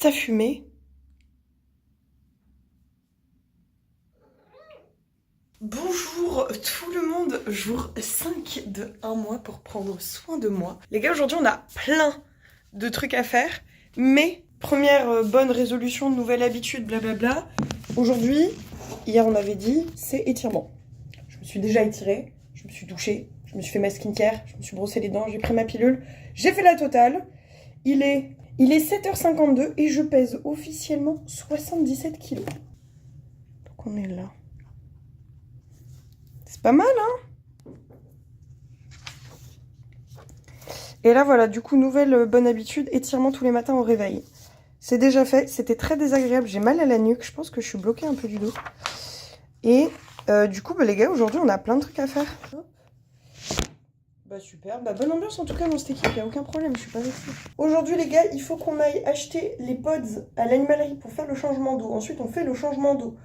piste à fumer. Bonjour tout le monde, jour 5 de 1 mois pour prendre soin de moi. Les gars, aujourd'hui on a plein de trucs à faire, mais première bonne résolution, nouvelle habitude, blablabla. Aujourd'hui, hier on avait dit, c'est étirement. Je me suis déjà étirée, je me suis douchée, je me suis fait ma skincare, je me suis brossé les dents, j'ai pris ma pilule, j'ai fait la totale. Il est 7h52 et je pèse officiellement 77 kilos. Donc on est là. C'est pas mal, hein? Et là, voilà, du coup, nouvelle bonne habitude, étirement tous les matins au réveil. C'est déjà fait, c'était très désagréable, j'ai mal à la nuque, je pense que je suis bloquée un peu du dos. Et du coup, bah, les gars, aujourd'hui, on a plein de trucs à faire. Hop. Bah super, bah bonne ambiance en tout cas dans cette équipe, y a aucun problème, je suis pas vexée. Aujourd'hui les gars, il faut qu'on aille acheter les pods à l'animalerie pour faire le changement d'eau. Ensuite, on fait le changement d'eau.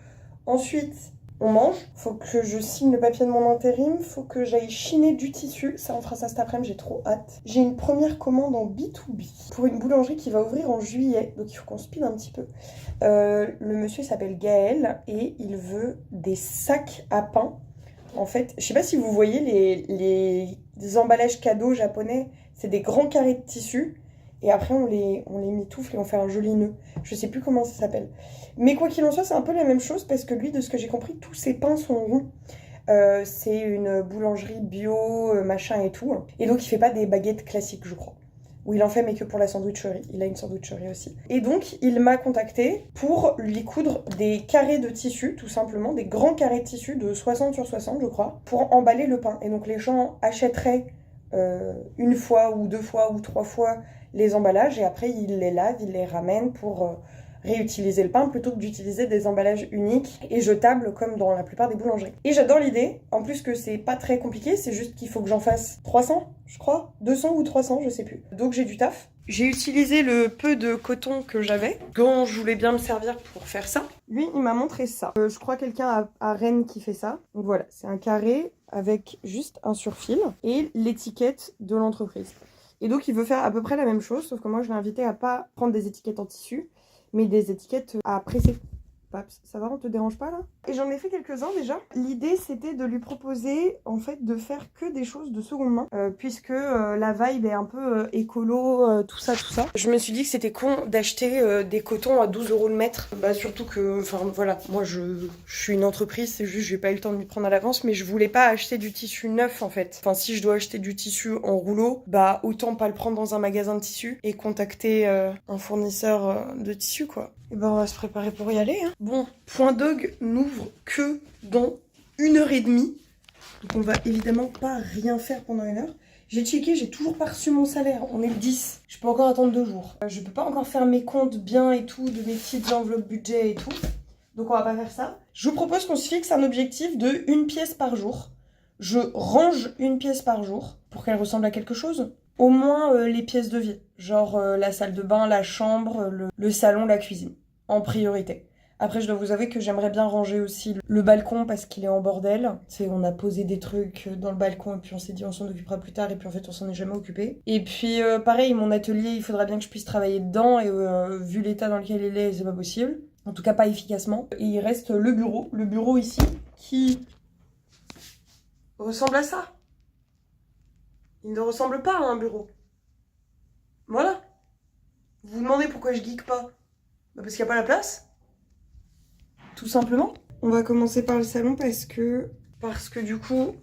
Ensuite, on mange. Faut que je signe le papier de mon intérim. Faut que j'aille chiner du tissu. Ça, on fera ça cet après-midi, j'ai trop hâte. J'ai une première commande en B2B pour une boulangerie qui va ouvrir en juillet. Donc il faut qu'on speed un petit peu. Le monsieur s'appelle Gaël et il veut des sacs à pain. En fait, je sais pas si vous voyez les emballages cadeaux japonais. C'est des grands carrés de tissu. Et après, on les mitoufle et on fait un joli nœud. Je sais plus comment ça s'appelle. Mais quoi qu'il en soit, c'est un peu la même chose parce que lui, de ce que j'ai compris, tous ses pains sont ronds. C'est une boulangerie bio, machin et tout. Et donc, il fait pas des baguettes classiques, je crois. Ou il en fait, mais que pour la sandwicherie. Il a une sandwicherie aussi. Et donc, il m'a contacté pour lui coudre des carrés de tissu, tout simplement, des grands carrés de tissu de 60 sur 60, je crois, pour emballer le pain. Et donc, les gens achèteraient une fois ou deux fois ou trois fois les emballages et après ils les lavent, ils les ramènent pour réutiliser le pain plutôt que d'utiliser des emballages uniques et jetables comme dans la plupart des boulangeries. Et j'adore l'idée, en plus que c'est pas très compliqué, c'est juste qu'il faut que j'en fasse 300, je crois, 200 ou 300, je sais plus. Donc j'ai du taf. J'ai utilisé le peu de coton que j'avais, dont je voulais bien me servir pour faire ça. Lui, il m'a montré ça. Je crois quelqu'un à Rennes qui fait ça. Donc voilà, c'est un carré avec juste un surfil et l'étiquette de l'entreprise. Et donc il veut faire à peu près la même chose, sauf que moi je l'ai invité à pas prendre des étiquettes en tissu, mais des étiquettes à presser. Paps, ça va, on te dérange pas là? Et j'en ai fait quelques-uns déjà. L'idée c'était de lui proposer en fait de faire que des choses de seconde main, puisque la vibe est un peu écolo, tout ça. Je me suis dit que c'était con d'acheter des cotons à 12 € le mètre. Bah surtout que, enfin voilà, moi je suis une entreprise, c'est juste j'ai pas eu le temps de m'y prendre à l'avance, mais je voulais pas acheter du tissu neuf en fait. Enfin si je dois acheter du tissu en rouleau, bah autant pas le prendre dans un magasin de tissu et contacter un fournisseur de tissu quoi. Et ben on va se préparer pour y aller hein. Bon, Point Dog n'ouvre que dans 1h30. Donc on va évidemment pas rien faire pendant 1 heure. J'ai checké, j'ai toujours pas reçu mon salaire. On est le 10. Je peux encore attendre 2 jours. Je peux pas encore faire mes comptes bien et tout, de mes petites enveloppes budget et tout. Donc on va pas faire ça. Je vous propose qu'on se fixe un objectif de 1 pièce par jour. Je range 1 pièce par jour pour qu'elle ressemble à quelque chose. Au moins les pièces de vie. Genre la salle de bain, la chambre, le salon, la cuisine. En priorité. Après, je dois vous avouer que j'aimerais bien ranger aussi le balcon parce qu'il est en bordel. Tu sais, on a posé des trucs dans le balcon et puis on s'est dit on s'en occupera plus tard et puis en fait on s'en est jamais occupé. Et puis pareil, mon atelier, il faudra bien que je puisse travailler dedans et vu l'état dans lequel il est, c'est pas possible. En tout cas pas efficacement. Et il reste le bureau ici qui ressemble à ça. Il ne ressemble pas à un bureau. Voilà. Vous vous demandez pourquoi je geek pas? Bah parce qu'il n'y a pas la place. Tout simplement. On va commencer par le salon parce que du coup,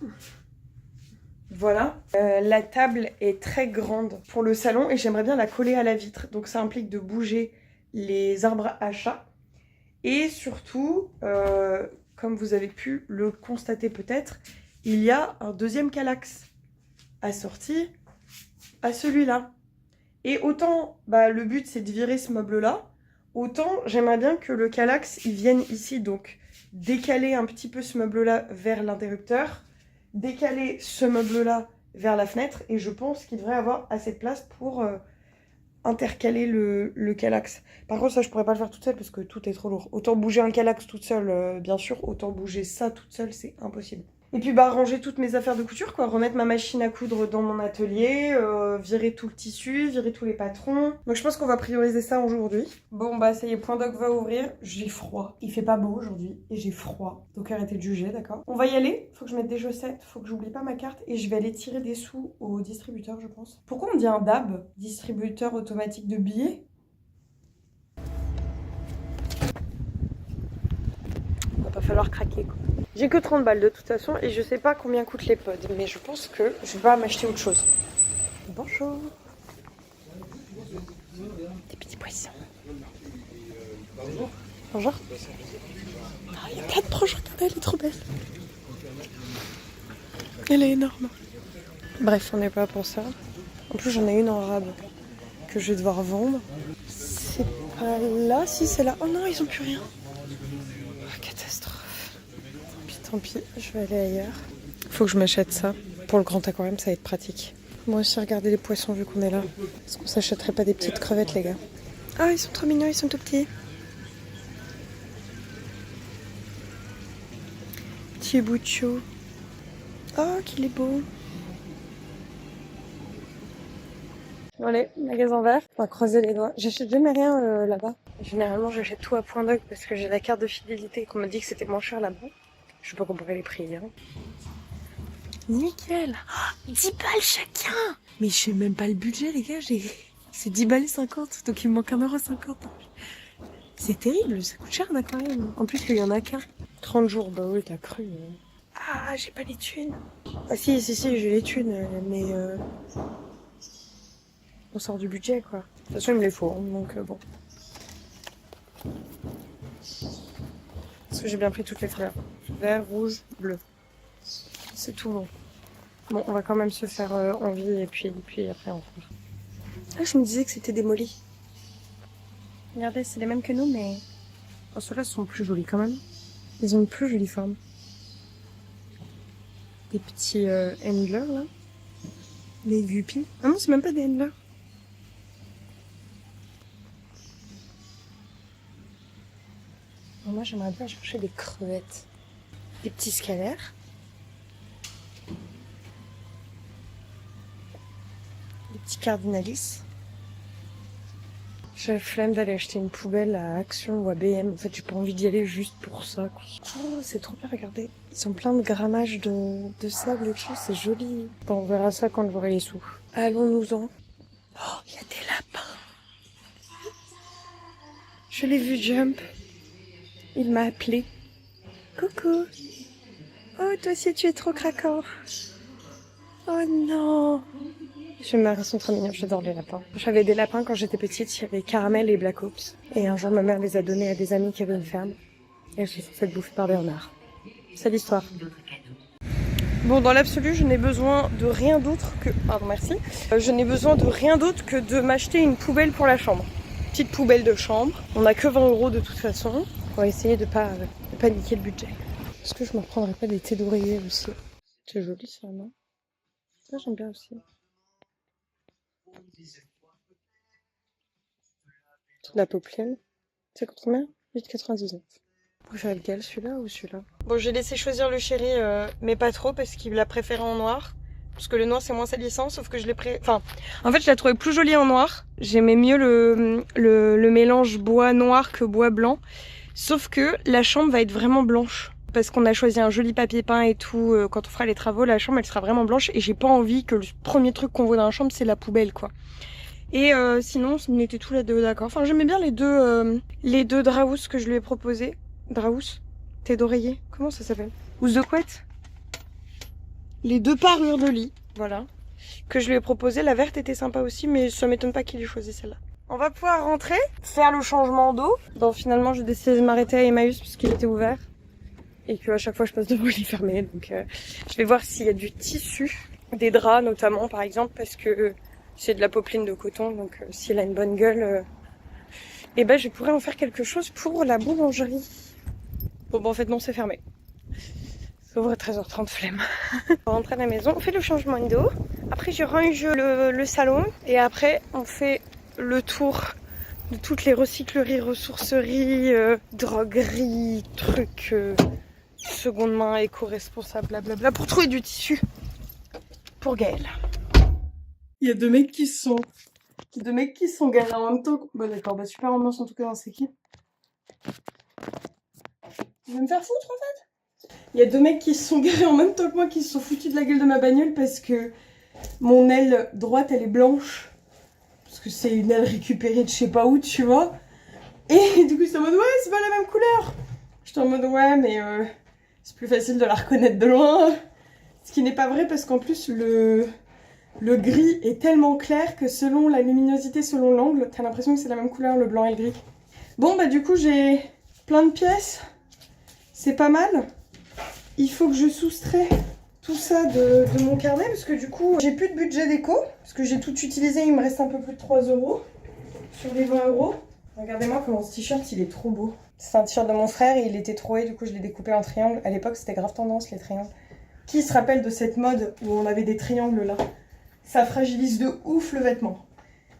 voilà. La table est très grande pour le salon et j'aimerais bien la coller à la vitre. Donc ça implique de bouger les arbres à chat. Et surtout, comme vous avez pu le constater peut-être, il y a un deuxième Kallax assorti à celui-là. Et autant, bah, le but c'est de virer ce meuble-là, autant j'aimerais bien que le Kallax il vienne ici, donc décaler un petit peu ce meuble-là vers l'interrupteur, décaler ce meuble-là vers la fenêtre, et je pense qu'il devrait avoir assez de place pour intercaler le Kallax. Par contre, ça je pourrais pas le faire toute seule parce que tout est trop lourd. Autant bouger un Kallax toute seule, bien sûr, autant bouger ça toute seule, c'est impossible. Et puis bah ranger toutes mes affaires de couture quoi, remettre ma machine à coudre dans mon atelier, virer tout le tissu, virer tous les patrons. Donc je pense qu'on va prioriser ça aujourd'hui. Bon bah ça y est, Point Doc va ouvrir, j'ai froid. Il fait pas beau aujourd'hui et j'ai froid. Donc arrêtez de juger, d'accord? On va y aller, faut que je mette des chaussettes, faut que j'oublie pas ma carte et je vais aller tirer des sous au distributeur je pense. Pourquoi on dit un DAB? Distributeur automatique de billets? Va pas falloir craquer quoi. J'ai que 30 balles de toute façon et je sais pas combien coûtent les pods, mais je pense que je vais pas m'acheter autre chose. Bonjour. Des petits poissons. Bonjour. Ah, il y a plein de broches, regardez, elle est trop belle. Elle est énorme. Bref, on n'est pas pour ça. En plus, j'en ai une en rab que je vais devoir vendre. C'est pas là, si c'est là. Oh non, ils ont plus rien. Oh, catastrophe. Tant pis, je vais aller ailleurs. Faut que je m'achète ça. Pour le grand aquarium, ça va être pratique. Moi aussi, regardez les poissons vu qu'on est là. Est-ce qu'on s'achèterait pas des petites crevettes, les gars? Ah, ils sont trop mignons, ils sont tout petits. Petit bout de chou. Oh, qu'il est beau. Allez, magasin vert. On va croiser les doigts. J'achète jamais rien là-bas. Généralement, j'achète tout à Point Doc parce que j'ai la carte de fidélité et qu'on m'a dit que c'était moins cher là-bas. Je peux pas comparer les prix. Hein. Nickel. Oh, 10 balles chacun. Mais je sais même pas le budget, les gars. C'est 10 balles et 50. Donc il me manque 1,50 €. C'est terrible. Ça coûte cher un aquarium. En plus, il y en a qu'un. 30 jours. Bah oui, t'as cru. Ah, j'ai pas les thunes. Ah si, j'ai les thunes. Mais on sort du budget, quoi. De toute façon, il me les faut. Hein, donc bon. Parce que j'ai bien pris toutes les couleurs. Vert, rouge, bleu. C'est tout bon. Bon, on va quand même se faire envie et puis après on fera. Ah, je me disais que c'était démoli. Regardez, c'est les mêmes que nous, mais... Oh, ceux-là sont plus jolis quand même. Ils ont une plus jolie forme. Des petits handlers, là. Des guppies. Ah non, c'est même pas des handlers. Moi, j'aimerais bien chercher des crevettes. Des petits scalaires. Des petits cardinalis. J'ai la flemme d'aller acheter une poubelle à Action ou à BM. En fait, j'ai pas envie d'y aller juste pour ça. Oh, c'est trop bien, regardez. Ils sont plein de grammages de sable et tout. C'est joli. Bon, on verra ça quand j'aurai les sous. Allons-nous-en. Oh, il y a des lapins. Je l'ai vu jump. Il m'a appelé. Coucou. Oh, toi aussi, tu es trop craquant. Oh non. Ils sont trop mignons, j'adore les lapins. J'avais des lapins quand j'étais petite, il y avait Caramel et Black Ops. Et un jour, ma mère les a donnés à des amis qui avaient une ferme. Et elles se sont fait bouffer par des renards. C'est l'histoire. Bon, dans l'absolu, je n'ai besoin de rien d'autre que... Pardon, merci. Je n'ai besoin de rien d'autre que de m'acheter une poubelle pour la chambre. Petite poubelle de chambre. On n'a que 20 € de toute façon. On va essayer de pas niquer le budget. Est-ce que je me reprendrais pas des thés d'oreiller aussi? C'est joli ça, non? Ça, j'aime bien aussi. La poplin. Ça coûte combien? 8,99 €. Vous préférez lequel, celui-là ou celui-là? Bon, j'ai laissé choisir le chéri, mais pas trop parce qu'il l'a préféré en noir. Parce que le noir c'est moins salissant, sauf que je l'ai Enfin, en fait je la trouvais plus jolie en noir. J'aimais mieux le mélange bois noir que bois blanc. Sauf que la chambre va être vraiment blanche. Parce qu'on a choisi un joli papier peint et tout. Quand on fera les travaux, la chambre elle sera vraiment blanche. Et j'ai pas envie que le premier truc qu'on voit dans la chambre c'est la poubelle quoi. Et sinon on était tous les deux d'accord. Enfin j'aimais bien les deux draous que je lui ai proposé. Draous? Thé d'oreiller? Comment ça s'appelle? Housse de couette? Les deux parures de lit, voilà. Que je lui ai proposé. La verte était sympa aussi, mais ça m'étonne pas qu'il ait choisi celle-là. On va pouvoir rentrer, faire le changement d'eau. Bon, finalement, j'ai décidé de m'arrêter à Emmaüs parce qu'il était ouvert. Et que à chaque fois, je passe devant, il est fermé. Donc, je vais voir s'il y a du tissu. Des draps, notamment, par exemple, parce que c'est de la popeline de coton. Donc, s'il a une bonne gueule, eh ben, je pourrais en faire quelque chose pour la boulangerie. Bon, en fait, non, c'est fermé. Ça ouvre à 13h30, flemme. On rentre à la maison, on fait le changement d'eau. Après, je range le salon. Et après, on fait le tour de toutes les recycleries, ressourceries, drogueries, trucs, seconde main, éco-responsable, blablabla, pour trouver du tissu pour Gaël. Il y a deux mecs qui sont garés en même temps. Bon d'accord, bah super ambiance en tout cas dans cette équipe. Tu veux me faire foutre en fait? Il y a deux mecs qui se sont garés en même temps que moi, qui se sont foutus de la gueule de ma bagnole parce que mon aile droite elle est blanche. Parce que c'est une aile récupérée de je sais pas où, tu vois. Et du coup c'est en mode ouais c'est pas la même couleur. J'étais en mode ouais mais c'est plus facile de la reconnaître de loin. Ce qui n'est pas vrai parce qu'en plus le gris est tellement clair que selon la luminosité, selon l'angle, t'as l'impression que c'est la même couleur, le blanc et le gris. Bon bah du coup j'ai plein de pièces, c'est pas mal. Il faut que je soustrais tout ça de mon carnet parce que du coup j'ai plus de budget déco. Parce que j'ai tout utilisé, il me reste un peu plus de 3 € sur les 20 €. Regardez-moi comment ce t-shirt il est trop beau. C'est un t-shirt de mon frère et il était troué, du coup je l'ai découpé en triangle. À l'époque c'était grave tendance les triangles. Qui se rappelle de cette mode où on avait des triangles là? Ça fragilise de ouf le vêtement.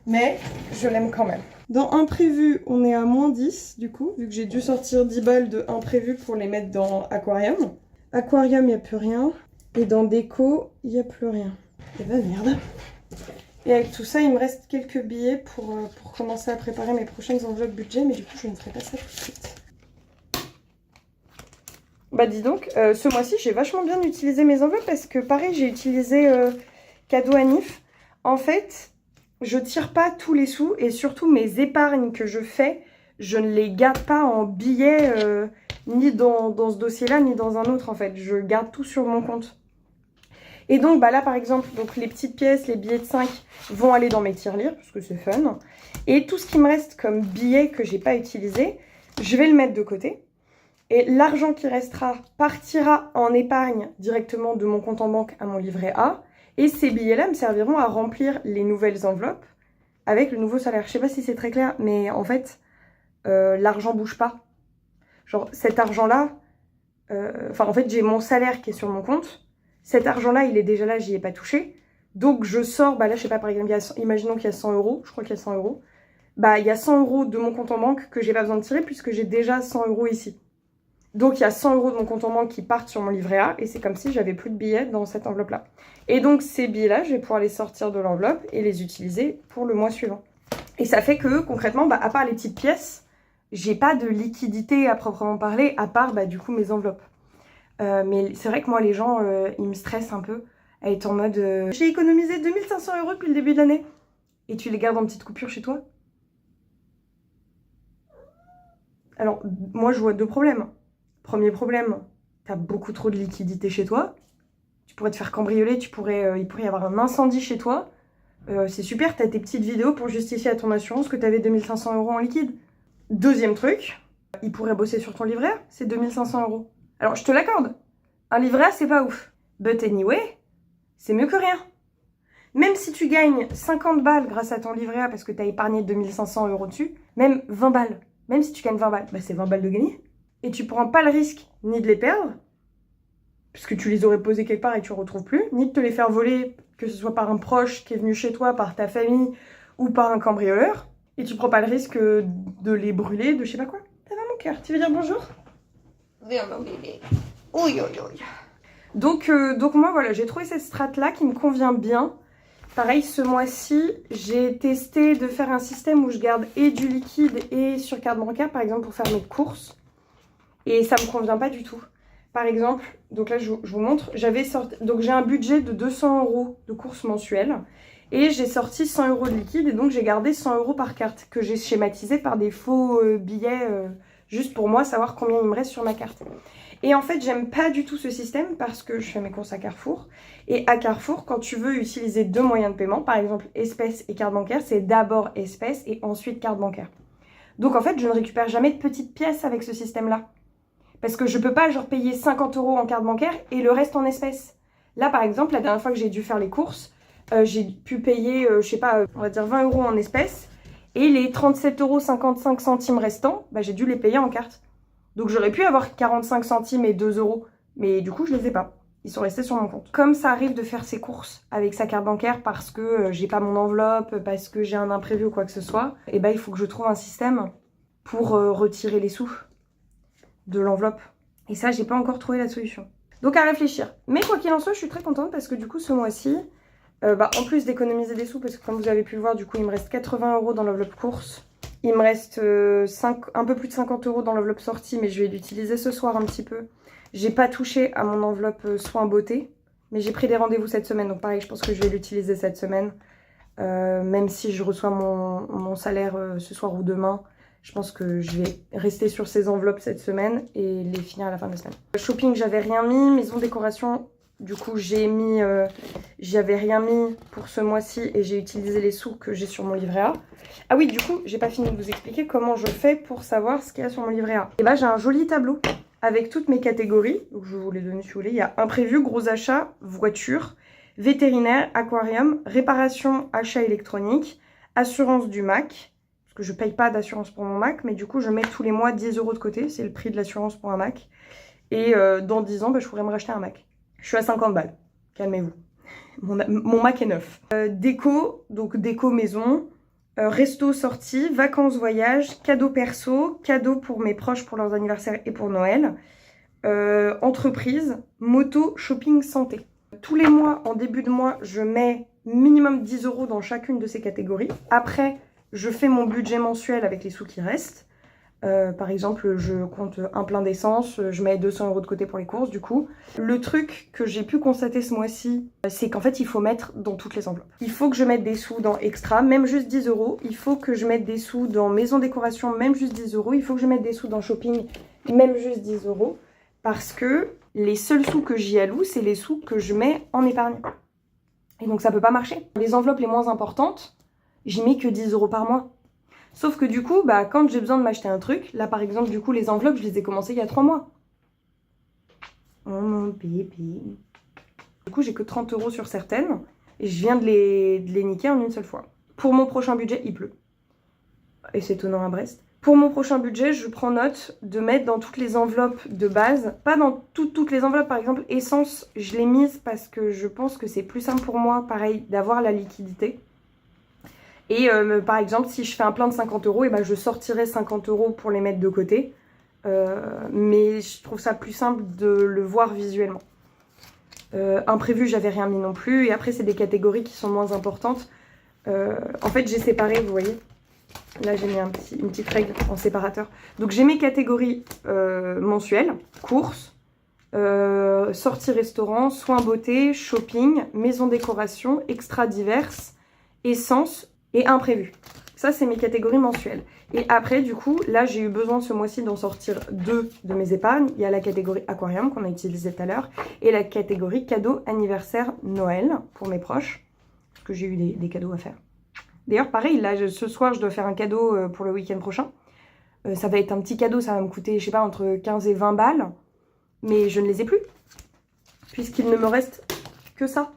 Mais je l'aime quand même. Dans imprévu, on est à -10 du coup, vu que j'ai dû sortir 10 balles de imprévu pour les mettre dans aquarium. Aquarium, il n'y a plus rien. Et dans déco, il n'y a plus rien. Et bah merde. Et avec tout ça, il me reste quelques billets pour commencer à préparer mes prochaines enveloppes budget, mais du coup, je ne ferai pas ça tout de suite. Bah dis donc, ce mois-ci, j'ai vachement bien utilisé mes enveloppes parce que pareil, j'ai utilisé cadeau à Nif. En fait, je tire pas tous les sous et surtout mes épargnes que je fais, je ne les garde pas en billets ni dans ce dossier-là, ni dans un autre en fait. Je garde tout sur mon compte. Et donc bah là par exemple, donc les petites pièces, les billets de 5 vont aller dans mes tirelires parce que c'est fun. Et tout ce qui me reste comme billets que j'ai pas utilisé, je vais le mettre de côté. Et l'argent qui restera partira en épargne directement de mon compte en banque à mon livret A. Et ces billets-là me serviront à remplir les nouvelles enveloppes avec le nouveau salaire. Je sais pas si c'est très clair, mais en fait, l'argent bouge pas. Genre cet argent-là, en fait j'ai mon salaire qui est sur mon compte. Cet argent-là, il est déjà là, j'y ai pas touché. Donc je sors, bah là je sais pas, par exemple, imaginons qu'il y a 100 €, je crois qu'il y a 100 €. Bah il y a 100 € de mon compte en banque que j'ai pas besoin de tirer puisque j'ai déjà 100 € ici. Donc il y a 100 € de mon compte en banque qui partent sur mon livret A et c'est comme si j'avais plus de billets dans cette enveloppe-là. Et donc ces billets-là, je vais pouvoir les sortir de l'enveloppe et les utiliser pour le mois suivant. Et ça fait que concrètement, bah, à part les petites pièces, j'ai pas de liquidité à proprement parler, à part bah, du coup mes enveloppes. Mais c'est vrai que moi les gens, ils me stressent un peu à être en mode j'ai économisé 2500 € depuis le début de l'année. Et tu les gardes en petites coupures chez toi? Alors moi je vois deux problèmes. Premier problème, t'as beaucoup trop de liquidité chez toi. Tu pourrais te faire cambrioler, il pourrait y avoir un incendie chez toi. C'est super, t'as tes petites vidéos pour justifier à ton assurance que t'avais 2500 € en liquide. Deuxième truc, il pourrait bosser sur ton livret A, c'est 2500 €. Alors je te l'accorde, un livret A c'est pas ouf. But anyway, c'est mieux que rien. Même si tu gagnes 50 balles grâce à ton livret A parce que t'as épargné 2500 € dessus, même 20 balles, même si tu gagnes 20 balles, bah c'est 20 balles de gagner. Et tu prends pas le risque ni de les perdre, puisque tu les aurais posés quelque part et tu ne retrouves plus, ni de te les faire voler, que ce soit par un proche qui est venu chez toi, par ta famille ou par un cambrioleur. Et tu prends pas le risque de les brûler, de je sais pas quoi. Ça va mon cœur, tu veux dire bonjour? Viens mon bébé. Oui, oui, oui. Donc moi voilà, j'ai trouvé cette strat-là qui me convient bien. Pareil, ce mois-ci, j'ai testé de faire un système où je garde et du liquide et sur carte bancaire, par exemple, pour faire mes courses. Et ça me convient pas du tout. Par exemple, donc là je vous montre, donc j'ai un budget de 200 € de courses mensuelles et j'ai sorti 100 € de liquide et donc j'ai gardé 100 € par carte que j'ai schématisé par des faux billets juste pour moi savoir combien il me reste sur ma carte. Et en fait j'aime pas du tout ce système parce que je fais mes courses à Carrefour et à Carrefour quand tu veux utiliser deux moyens de paiement, par exemple espèces et carte bancaire, c'est d'abord espèces et ensuite carte bancaire. Donc en fait je ne récupère jamais de petites pièces avec ce système là. Parce que je peux pas genre payer 50 € en carte bancaire et le reste en espèces. Là par exemple, la dernière fois que j'ai dû faire les courses, j'ai pu payer, je sais pas, on va dire 20 € en espèces. Et les 37,55 € restants, bah, j'ai dû les payer en carte. Donc j'aurais pu avoir 45 centimes et 2 €. Mais du coup, je les ai pas. Ils sont restés sur mon compte. Comme ça arrive de faire ses courses avec sa carte bancaire parce que j'ai pas mon enveloppe, parce que j'ai un imprévu ou quoi que ce soit, et bah il faut que je trouve un système pour retirer les sous de l'enveloppe. Et ça, j'ai pas encore trouvé la solution. Donc à réfléchir. Mais quoi qu'il en soit, je suis très contente parce que du coup, ce mois-ci, en plus d'économiser des sous, parce que comme vous avez pu le voir, du coup, il me reste 80 € dans l'enveloppe course. Il me reste un peu plus de 50 € dans l'enveloppe sortie, mais je vais l'utiliser ce soir un petit peu. J'ai pas touché à mon enveloppe soins beauté, mais j'ai pris des rendez-vous cette semaine, donc pareil, je pense que je vais l'utiliser cette semaine. Même si je reçois mon salaire ce soir ou demain, je pense que je vais rester sur ces enveloppes cette semaine et les finir à la fin de la semaine. Shopping, j'avais rien mis. Maison décoration, du coup, j'avais rien mis pour ce mois-ci et j'ai utilisé les sous que j'ai sur mon livret A. Ah oui, du coup, j'ai pas fini de vous expliquer comment je fais pour savoir ce qu'il y a sur mon livret A. Et bah, j'ai un joli tableau avec toutes mes catégories. Donc, je vais vous les donner si vous voulez. Il y a imprévu, gros achat, voiture, vétérinaire, aquarium, réparation, achat électronique, assurance du Mac. Parce que je paye pas d'assurance pour mon Mac, mais du coup, je mets tous les mois 10 € de côté. C'est le prix de l'assurance pour un Mac. Et dans 10 ans, bah, je pourrais me racheter un Mac. Je suis à 50 balles. Calmez-vous. Mon Mac est neuf. Déco, donc déco maison. Resto sortie, vacances voyage, cadeaux perso, cadeaux pour mes proches pour leurs anniversaires et pour Noël. Entreprise, moto, shopping, santé. Tous les mois, en début de mois, je mets minimum 10 € dans chacune de ces catégories. Après, je fais mon budget mensuel avec les sous qui restent. Par exemple, je compte un plein d'essence, je mets 200 € de côté pour les courses du coup. Le truc que j'ai pu constater ce mois-ci, c'est qu'en fait il faut mettre dans toutes les enveloppes. Il faut que je mette des sous dans extra, même juste 10 €. Il faut que je mette des sous dans maison décoration, même juste 10 €. Il faut que je mette des sous dans shopping, même juste 10 €. Parce que les seuls sous que j'y alloue, c'est les sous que je mets en épargne. Et donc ça peut pas marcher. Les enveloppes les moins importantes, j'y mets que 10 € par mois. Sauf que du coup, bah, quand j'ai besoin de m'acheter un truc, là par exemple, du coup, les enveloppes, je les ai commencées il y a 3 mois. Oh mon bébé. Du coup, j'ai que 30 € sur certaines. Et je viens de les niquer en une seule fois. Pour mon prochain budget, il pleut. Et c'est étonnant à Brest. Pour mon prochain budget, je prends note de mettre dans toutes les enveloppes de base. Pas dans toutes les enveloppes, par exemple, essence, je l'ai mise parce que je pense que c'est plus simple pour moi, pareil, d'avoir la liquidité. Et par exemple, si je fais un plein de 50 €, et ben je sortirai 50 € pour les mettre de côté. Mais je trouve ça plus simple de le voir visuellement. Imprévu, j'avais rien mis non plus. Et après, c'est des catégories qui sont moins importantes. En fait, j'ai séparé, vous voyez. Là, j'ai mis une petite règle en séparateur. Donc, j'ai mes catégories mensuelles. Courses, sorties restaurant, soins beauté, shopping, maison décoration, extra diverses, essence et imprévu. Ça, c'est mes catégories mensuelles. Et après, du coup, là, j'ai eu besoin ce mois-ci d'en sortir 2 de mes épargnes. Il y a la catégorie aquarium qu'on a utilisée tout à l'heure et la catégorie cadeau anniversaire Noël pour mes proches. Parce que j'ai eu des cadeaux à faire. D'ailleurs, pareil, là, ce soir, je dois faire un cadeau pour le week-end prochain. Ça va être un petit cadeau, ça va me coûter, je sais pas, entre 15 et 20 balles. Mais je ne les ai plus. Puisqu'il ne me reste que ça.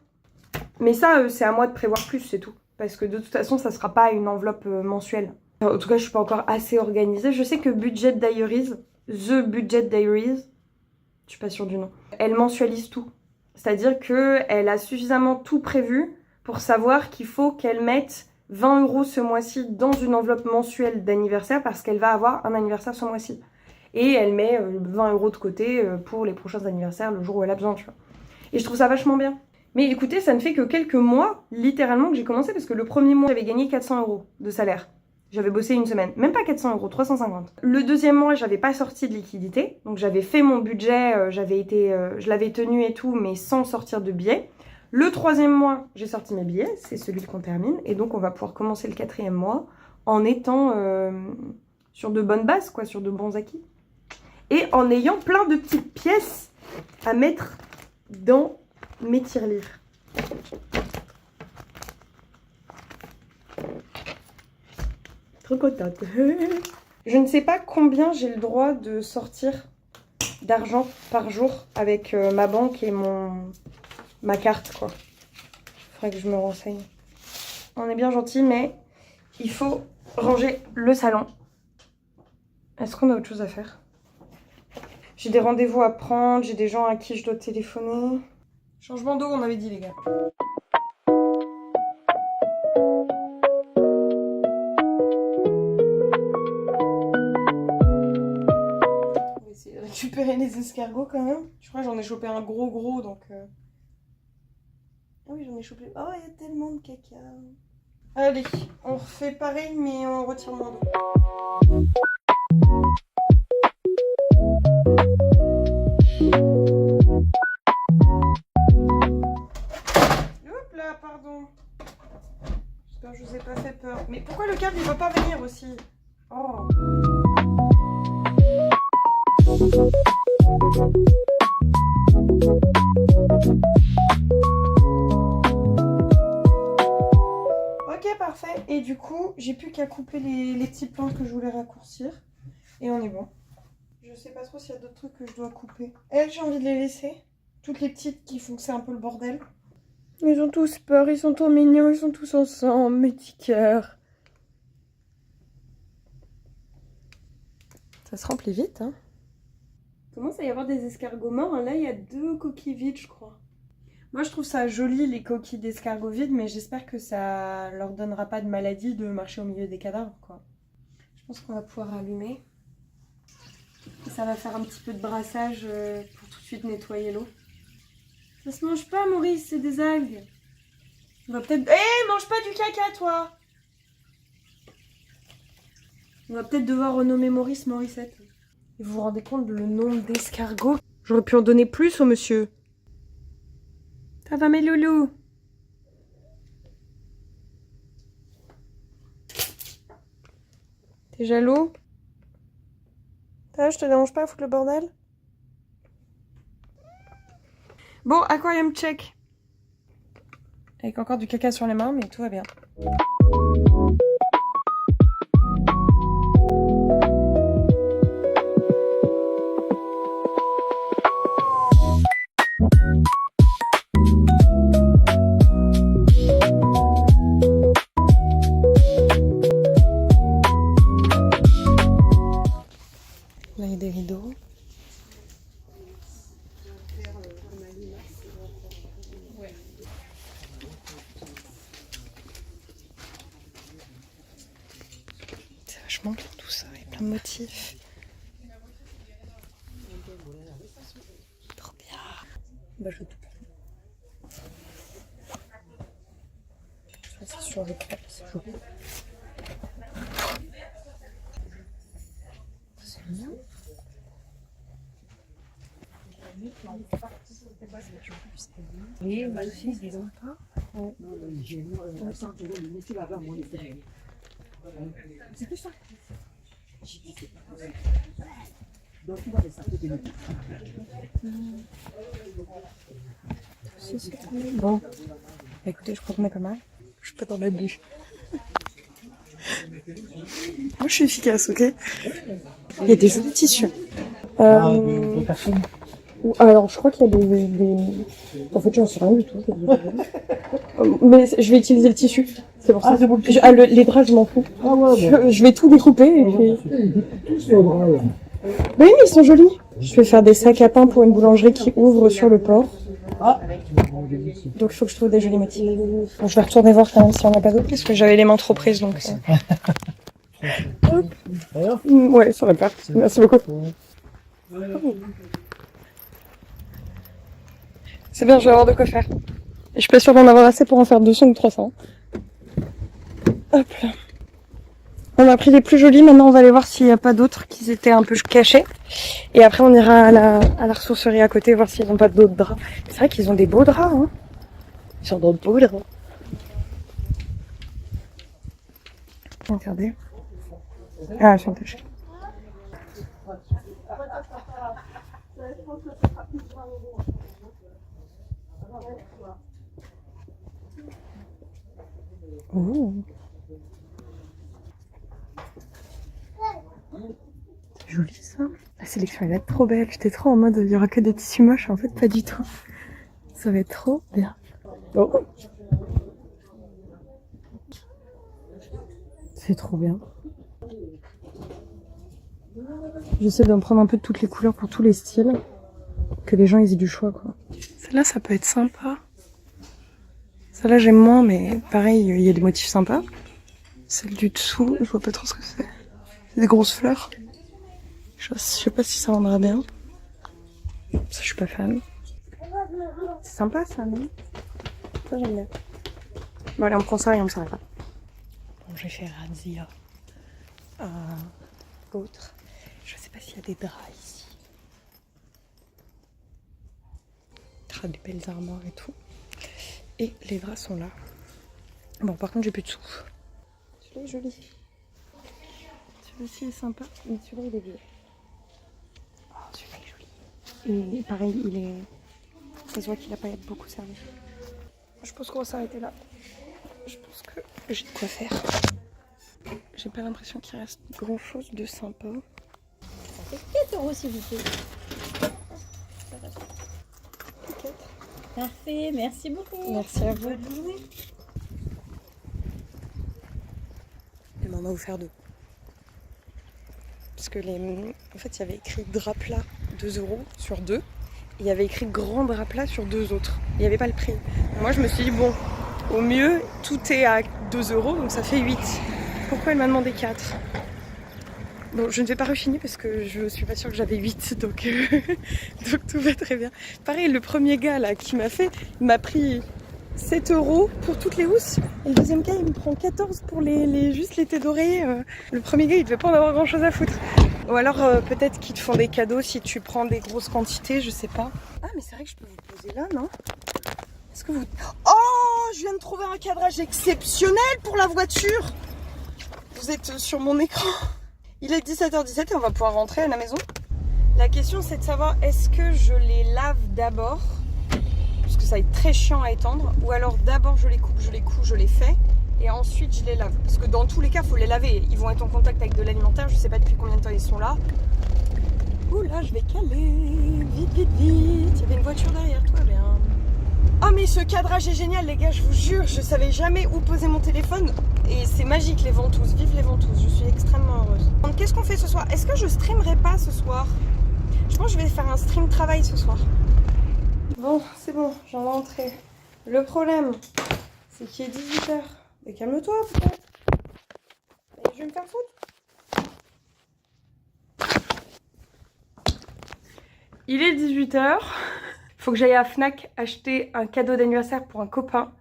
Mais ça, c'est à moi de prévoir plus, c'est tout. Parce que de toute façon, ça ne sera pas une enveloppe mensuelle. En tout cas, je ne suis pas encore assez organisée. Je sais que Budget Diaries, The Budget Diaries, je suis pas sûre du nom, elle mensualise tout. C'est-à-dire qu'elle a suffisamment tout prévu pour savoir qu'il faut qu'elle mette 20 € ce mois-ci dans une enveloppe mensuelle d'anniversaire parce qu'elle va avoir un anniversaire ce mois-ci. Et elle met 20 € de côté pour les prochains anniversaires, le jour où elle a besoin, tu vois. Et je trouve ça vachement bien. Mais écoutez, ça ne fait que quelques mois, littéralement, que j'ai commencé parce que le premier mois, j'avais gagné 400 € de salaire. J'avais bossé une semaine. Même pas 400 €, 350. Le deuxième mois, j'avais pas sorti de liquidité. Donc j'avais fait mon budget, je l'avais tenu et tout, mais sans sortir de billets. Le troisième mois, j'ai sorti mes billets. C'est celui qu'on termine. Et donc, on va pouvoir commencer le quatrième mois en étant sur de bonnes bases, quoi, sur de bons acquis. Et en ayant plein de petites pièces à mettre dans mes tirelires. Trop contente. Je ne sais pas combien j'ai le droit de sortir d'argent par jour avec ma banque et ma carte, quoi. Faudrait que je me renseigne. On est bien gentil, mais il faut ranger le salon. Est-ce qu'on a autre chose à faire? J'ai des rendez-vous à prendre, j'ai des gens à qui je dois téléphoner. Changement d'eau, on avait dit, les gars. On va essayer de récupérer les escargots quand même. Je crois que j'en ai chopé un gros donc... Ah oui, j'en ai chopé... Oh, il y a tellement de caca. Allez, on refait pareil mais on retire moins d'eau. Hop là, pardon. J'espère que je vous ai pas fait peur. Mais pourquoi le câble il va pas venir aussi? Oh. Ok, parfait. Et du coup, j'ai plus qu'à couper les petites plantes que je voulais raccourcir. Et on est bon. Je sais pas trop s'il y a d'autres trucs que je dois couper. Elles, j'ai envie de les laisser. Toutes les petites qui font que c'est un peu le bordel. Ils ont tous peur, ils sont trop mignons, ils sont tous ensemble, mes petits cœurs. Ça se remplit vite, hein. Il commence à y avoir des escargots morts. Là, il y a 2 coquilles vides, je crois. Moi, je trouve ça joli, les coquilles d'escargots vides, mais j'espère que ça leur donnera pas de maladie de marcher au milieu des cadavres, quoi. Je pense qu'on va pouvoir allumer. Et ça va faire un petit peu de brassage pour tout de suite nettoyer l'eau. Ça se mange pas, Maurice, c'est des algues. On va peut-être... mange pas du caca, toi! On va peut-être devoir renommer Maurice Morissette. Et vous vous rendez compte le nombre d'escargots? J'aurais pu en donner plus au monsieur. Ça va, mes loulous? T'es jaloux? Je te dérange pas à foutre le bordel? Bon, aquarium check. Avec encore du caca sur les mains, mais tout va bien. Là, il y a des rideaux. C'est vachement bien tout ça, il y a plein de motifs. Trop bien. Bah, je vais tout prendre. Ça, c'est sur le plat, c'est joli. C'est bien. Oui, moi aussi, c'est bon. Ouais. C'est plus ça. Bon, écoutez, je crois qu'on est pas mal. Je suis pas dans la bûche. Moi, je suis efficace, ok? Il y a des jolis tissus. Alors, je crois qu'il y a des... En fait, j'en sais rien du tout. Mais je vais utiliser le tissu. C'est pour ça. Les draps, je m'en fous. Ah ouais, je vais tout découper et puis... Mais oui, ils sont jolis. Je vais faire des sacs à pain pour une boulangerie qui ouvre sur le port. Donc, il faut que je trouve des jolis motifs. Bon, je vais retourner voir quand même si on n'a pas d'autres, parce que j'avais les mains trop prises, donc... Ouais, ça va pas. Merci beaucoup. C'est bien, je vais avoir de quoi faire. Et je suis pas sûre d'en avoir assez pour en faire 200 ou 300. Hop là. On a pris les plus jolis, maintenant on va aller voir s'il n'y a pas d'autres qui étaient un peu cachés. Et après on ira à la ressourcerie à côté, voir s'ils n'ont pas d'autres draps. C'est vrai qu'ils ont des beaux draps, hein. Ils ont de beaux draps. Regardez. Ah, ils sont tachés. Oh. C'est joli ça. La sélection elle va être trop belle. J'étais trop en mode il y aura que des tissus moches. En fait pas du tout. Ça va être trop bien. Oh. C'est trop bien. J'essaie de me prendre un peu de toutes les couleurs pour tous les styles. Que les gens ils aient du choix quoi. Celle-là ça peut être sympa. Celle-là j'aime moins mais pareil il y a des motifs sympas. Celle du dessous, je vois pas trop ce que c'est. C'est des grosses fleurs. Je sais pas si ça rendra bien. Ça, je suis pas fan. C'est sympa ça, non? Ça, j'aime bien. Bon, allez, on prend ça et on s'arrête là. Bon, j'ai fait razzia. Autre. Je sais pas s'il y a des draps ici. Des belles armoires et tout. Et les draps sont là. Bon, par contre, j'ai plus de sous. Celui-là est joli. Celui-ci est sympa, mais celui-là il est vieux. Oh, celui-là est joli. Et pareil, il est. Ça se voit qu'il n'a pas beaucoup servi. Je pense qu'on va s'arrêter là. Je pense que j'ai de quoi faire. J'ai pas l'impression qu'il reste grand chose de sympa. Ça fait 4 € s'il vous plaît. Parfait, merci beaucoup. Merci à vous. Bonne journée. Elle m'en a offert 2. Parce que en fait, il y avait écrit drap plat 2 € sur 2. Et il y avait écrit grand drap plat sur 2 autres. Il n'y avait pas le prix. Moi, je me suis dit, bon, au mieux, tout est à 2 €, donc ça fait 8. Pourquoi elle m'a demandé 4? Bon, je ne vais pas rechigner parce que je suis pas sûre que j'avais 8, donc tout va très bien. Pareil, le premier gars là qui m'a fait, il m'a pris 7 € pour toutes les housses. Et le deuxième gars, il me prend 14 pour juste les têtes d'oreiller. Le premier gars, il devait pas en avoir grand chose à foutre. Ou alors peut-être qu'ils te font des cadeaux si tu prends des grosses quantités, je sais pas. Ah, mais c'est vrai que je peux vous poser là, non? Est-ce que vous... Oh, je viens de trouver un cadrage exceptionnel pour la voiture. Vous êtes sur mon écran. Il est 17h17 et on va pouvoir rentrer à la maison. La question c'est de savoir est-ce que je les lave d'abord, parce que ça va être très chiant à étendre, ou alors d'abord je les coupe, je les couds, je les fais, et ensuite je les lave. Parce que dans tous les cas, il faut les laver. Ils vont être en contact avec de l'alimentaire, je sais pas depuis combien de temps ils sont là. Ouh là, je vais caler. Vite, vite, vite. Il y avait une voiture derrière toi, bien. Oh mais ce cadrage est génial les gars, je vous jure, je savais jamais où poser mon téléphone et c'est magique les ventouses, vive les ventouses, je suis extrêmement heureuse. Donc qu'est-ce qu'on fait ce soir? Est-ce que je streamerai pas ce soir? Je pense que je vais faire un stream travail ce soir. Bon, c'est bon, j'en ai rentré. Le problème, c'est qu'il est 18h. Mais calme-toi peut-être. Et je vais me faire foutre. Il est 18h. Faut que j'aille à Fnac acheter un cadeau d'anniversaire pour un copain.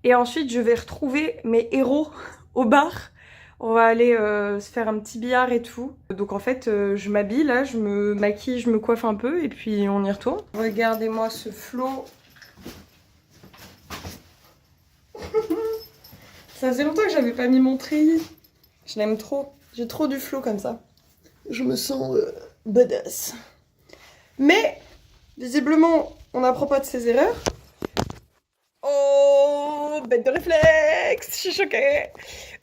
Et ensuite, je vais retrouver mes héros au bar. On va aller se faire un petit billard et tout. Donc en fait, je m'habille là, je me maquille, je me coiffe un peu et puis on y retourne. Regardez-moi ce flot. Ça faisait longtemps que j'avais pas mis mon treillis. Je l'aime trop. J'ai trop du flot comme ça. Je me sens badass. Mais, visiblement, on n'apprend pas de ses erreurs. Oh, bête de réflexe, je suis choquée.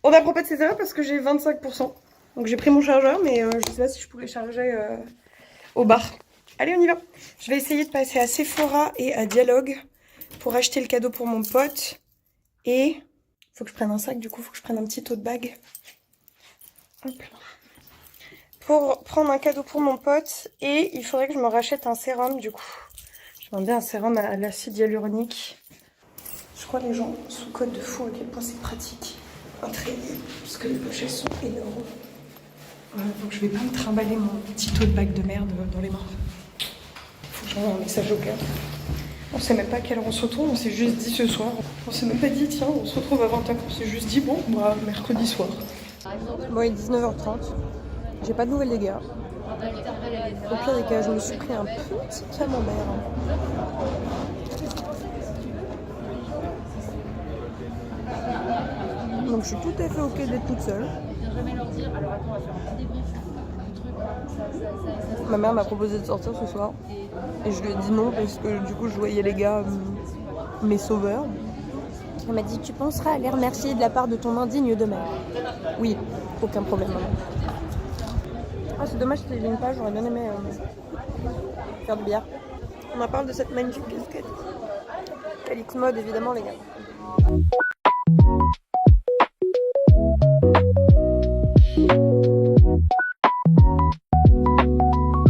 On n'apprend pas de ses erreurs parce que j'ai 25%. Donc j'ai pris mon chargeur, mais je sais pas si je pourrais charger au bar. Allez, on y va. Je vais essayer de passer à Sephora et à Dialogue pour acheter le cadeau pour mon pote. Et faut que je prenne un sac, du coup, faut que je prenne un petit tote bag. Hop là. Pour prendre un cadeau pour mon pote. Et il faudrait que je me rachète un sérum, du coup. Je demandais un sérum à l'acide hyaluronique. Je crois que les gens sous-cotent de fou à quel point c'est pratique. Un treillis, parce que les pochettes sont énormes. Voilà, donc je vais pas me trimballer mon petit tote bag de merde dans les mains. Faut que j'envoie un message au gars. On sait même pas à quelle heure on se retrouve, on s'est juste dit ce soir. On s'est même pas dit tiens, on se retrouve à 20h. On s'est juste dit bon, bah mercredi soir. Bon, il est 19h30. J'ai pas de nouvelles des gars. Au pire des cas, je me suis pris un petit camembert. Donc je suis tout à fait ok d'être toute seule. Ma mère m'a proposé de sortir ce soir. Et je lui ai dit non parce que du coup je voyais les gars, mes sauveurs. Elle m'a dit tu penseras à les remercier de la part de ton indigne de mère. Oui, aucun problème. Ah c'est dommage qu'il y ait une page, j'aurais bien aimé faire du billard. On en parle de cette magnifique casquette. Calix Mode évidemment les gars.